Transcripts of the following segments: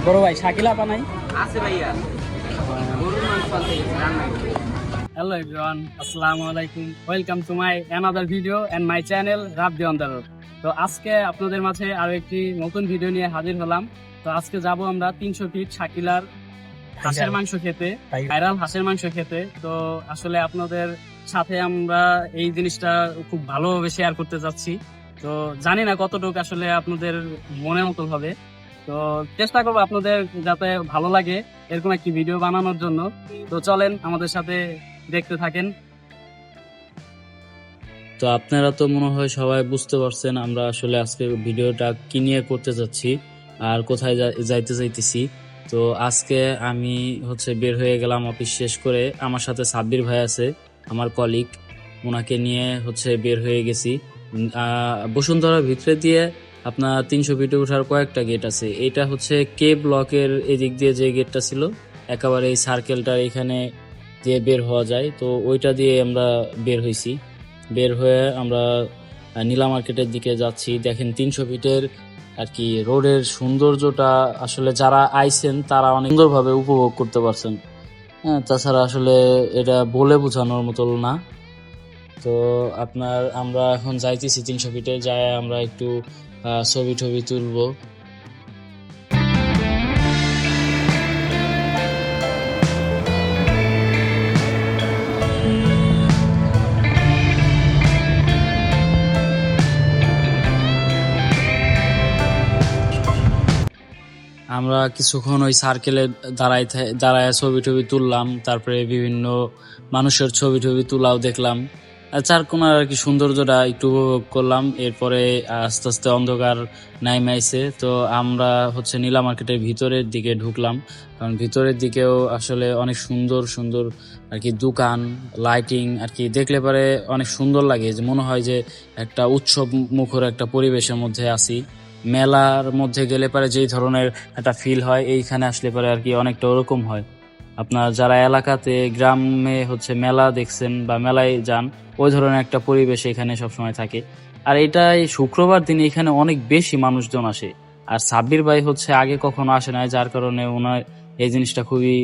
বড় ভাই শাকিলা আপা নাই? আছে ভাইয়া, গরুর মাংস আনতে গেছে রান্না করতে। Hello everyone, Assalamu alaikum. Welcome to my another video and my channel Rabdi on the Road. তো আজকে আপনাদের মাঝে আরো একটি নতুন ভিডিও নিয়ে হাজির হলাম। তো আজকে যাব আমরা 300 ফিট শাকিলার হাঁসের মাংস খেতে, ভাইরাল হাঁসের মাংস খেতে। তো আসলে আপনাদের সাথে আমরা এই জিনিসটা খুব ভালোভাবে শেয়ার করতে যাচ্ছি। তো জানি না কতটুকু আসলে আপনাদের মনের মতো হবে। তো চেষ্টা করবো আপনাদের যাতে ভালো লাগে এরকম একটি ভিডিও বানানোর জন্য। তো চলেন আমাদের সাথে দেখতে থাকেন। তো আপনারা তো মনে হয় সবাই বুঝতে পারছেন আমরা আসলে আজকে ভিডিওটা কি নিয়ে করতে যাচ্ছি আর কোথায় যাইতে চাইতেছি। তো আজকে আমি বের হয়ে গেলাম অফিস শেষ করে। আমার সাথে সাব্বির ভাই আছে, আমার কলিগ, ওনাকে নিয়ে বের হয়ে গেছি। বসুন্ধরার ভিতরে দিয়ে আপনার 300 ফিটে ওঠার কয়েকটা গেট আছে। এটা কে ব্লকের এদিক দিয়ে যে গেটটা ছিল একেবারে এই সার্কেলটার এখানে দিয়ে বের হওয়া যায়। তো ওইটা দিয়ে আমরা বের হয়েছি। বের হয়ে আমরা নীলা মার্কেটের দিকে যাচ্ছি। দেখেন 300 ফিটের আর কি রোডের সৌন্দর্যটা আসলে যারা আইছেন তারা অনেক সুন্দরভাবে উপভোগ করতে পারছেন। হ্যাঁ, তাছাড়া আসলে এটা বলে বোঝানোর মতো না। তো আমরা এখন যাইতেছি 300 ফিটে, যায় আমরা একটু ছবি টবি তুলবো। আমরা কিছুক্ষণ ওই সার্কেলে দাঁড়ায় ছবি টবি তুললাম, তারপরে বিভিন্ন মানুষের ছবি টবি তোলাও দেখলাম। চারকোনার আর কি সৌন্দর্যটা একটু উপভোগ করলাম। এরপরে আস্তে আস্তে অন্ধকার নাইমে আইছে। তো আমরা নীলা মার্কেটের ভিতরের দিকে ঢুকলাম, কারণ ভিতরের দিকেও আসলে অনেক সুন্দর সুন্দর আর কি দোকান, লাইটিং আর কি দেখলে পরে অনেক সুন্দর লাগে, যে মনে হয় যে একটা উৎসব মুখর একটা পরিবেশের মধ্যে আছি। মেলার মধ্যে গেলে পরে যেই ধরনের একটা ফিল হয়, এইখানে আসলে পরে আর কি অনেকটা ওরকম হয়। আপনার যারা এলাকাতে গ্রামে মেলা দেখছেন বা মেলায় যান, ওই ধরনের একটা পরিবেশ এখানে সবসময় থাকে। আর এটাই শুক্রবার দিন এখানে অনেক বেশি মানুষজন আসে। আর সাব্বির ভাই আগে কখনো আসে নাই, যার কারণে ওনার এই জিনিসটা খুবই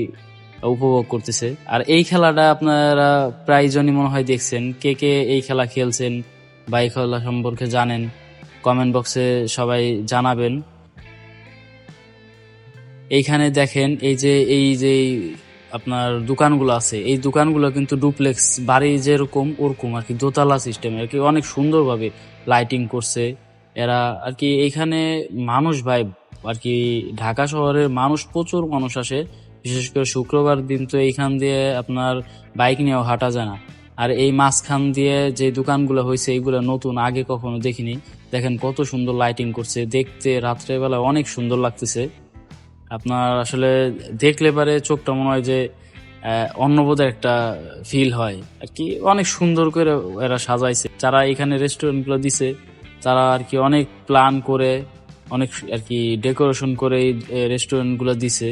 উপভোগ করতেছে। আর এই খেলাটা আপনারা প্রায়জনই মনে হয় দেখছেন। কে কে এই খেলা খেলছেন বা এই খেলা সম্পর্কে জানেন, কমেন্ট বক্সে সবাই জানাবেন। এইখানে দেখেন এই যে আপনার দোকানগুলো আছে, এই দোকানগুলো কিন্তু ডুপ্লেক্স বাড়ি যেরকম ওরকম আর কি দোতলা সিস্টেম আর কি, অনেক সুন্দরভাবে লাইটিং করছে এরা আর কি। এইখানে মানুষ ভাই আর কি ঢাকা শহরের মানুষ, প্রচুর মানুষ আসে, বিশেষ করে শুক্রবার দিন। তো এইখান দিয়ে আপনার বাইক নিয়েও হাঁটা যায় না। আর এই মাঝখান দিয়ে যে দোকানগুলো হয়েছে এইগুলো নতুন, আগে কখনো দেখিনি। দেখেন কত সুন্দর লাইটিং করছে, দেখতে রাত্রেবেলা অনেক সুন্দর লাগতেছে। আপনার আসলে দেখলে পারে চোখটা মনে হয় যে অন্যবোধের একটা ফিল হয় আর কি। অনেক সুন্দর করে এরা সাজাইছে। যারা এখানে রেস্টুরেন্টগুলো দিছে তারা আর কি অনেক প্ল্যান করে, অনেক আর কি ডেকোরেশন করে এই রেস্টুরেন্টগুলো দিছে।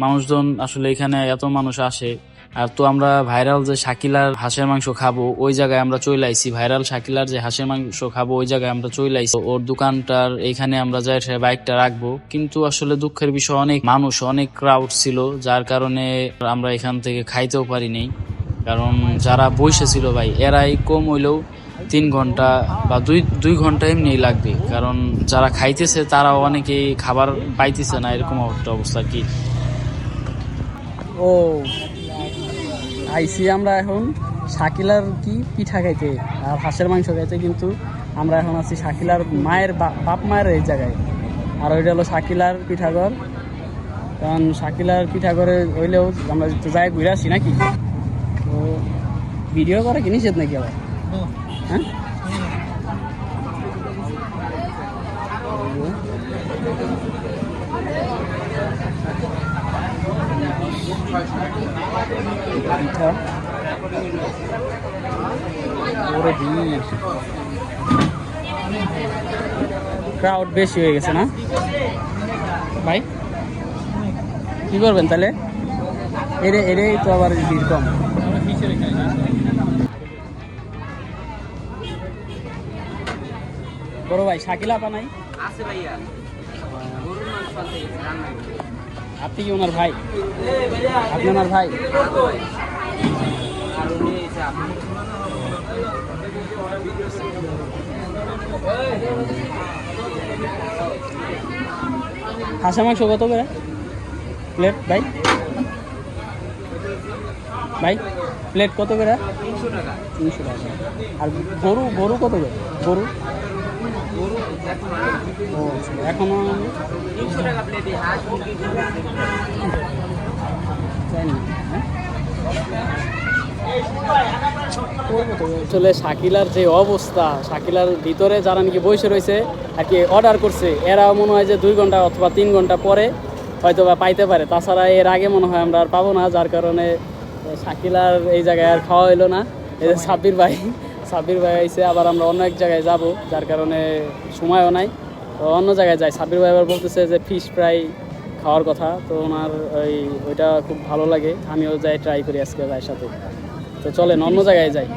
মানুষজন আসলে এখানে এত মানুষ আসে। আর তো আমরা ভাইরাল যে শাকিলার হাঁসের মাংস খাবো ওই জায়গায় আমরা চলে আইছি। ভাইরাল শাকিলার যে হাঁসের মাংস খাবো ওই জায়গায় আমরা চলে আইছি। ওর দোকানটার এইখানে আমরা যাই বাইকটা রাখবো, কিন্তু আসলে দুঃখের বিষয় অনেক মানুষ, অনেক ক্রাউড ছিল, যার কারণে আমরা এখান থেকে খাইতেও পারিনি। কারণ যারা বসে ছিল ভাই, এরাই কম হইলেও 3 ঘন্টা বা দুই ঘন্টা এমনি লাগবে। কারণ যারা খাইতেছে তারাও অনেকেই খাবার পাইতেছে না, এরকম একটা অবস্থা কি। ও আইসি আমরা এখন শাকিলার কি পিঠা খাইতে আর হাঁসের মাংস খাইতে, কিন্তু আমরা এখন আছি শাকিলার মায়ের বাপ মায়ের এই জায়গায়। আর ওইটা হলো শাকিলার পিঠাঘর। কারণ শাকিলার পিঠাঘরে হইলেও আমরা একটু যাই ঘুরে আসি নাকি। তো ভিডিও করা কি নিষেধ নাকি আবার? হ্যাঁ, পিঠা ওরে ভিড়, ক্রাউড বেশি হয়ে গেছে না ভাই? কি করবেন তাহলে? এরে তো আবার ভিড় কম। বড় ভাই শাকিলা আপা নাই? আছে ভাইয়া, গরুর মাংস আনতে গেছে রান্না করতে। আপনি কি ওনার ভাই? আপনি ওনার ভাই? আর উনি এই যে আপনি হাঁসা মাংস কত করে প্লেট ভাই? ভাই প্লেট কত করে? 300 টাকা। 300 টাকা। আর গরু গরু কত করে? গরু গরু ও আচ্ছা, এখনো 300 টাকা প্লেটে, হাঁস মুরগি চাই না, হ্যাঁ? আসলে শাকিলার যে অবস্থা, শাকিলার ভিতরে যারা নাকি বসে রয়েছে আর কি অর্ডার করছে, এরা মনে হয় যে 2 ঘন্টা অথবা 3 ঘন্টা পরে হয়তো বা পাইতে পারে, তাছাড়া এর আগে মনে হয় আমরা আর পাবো না, যার কারণে শাকিলার এই জায়গায় আর খাওয়া হলো না। এই যে সাব্বির ভাই আইছে, আবার আমরা অন্য এক জায়গায় যাব, যার কারণে সময়ও নাই, তো অন্য জায়গায় যাই। সাব্বির ভাই আবার বলতেছে যে ফিশ ফ্রাই খাওয়ার কথা, তো ওনার ওইটা খুব ভালো লাগে, আমিও যাই ট্রাই করি আজকে ভাইয়ের সাথে। তো চলেন অন্য জায়গায় যাই।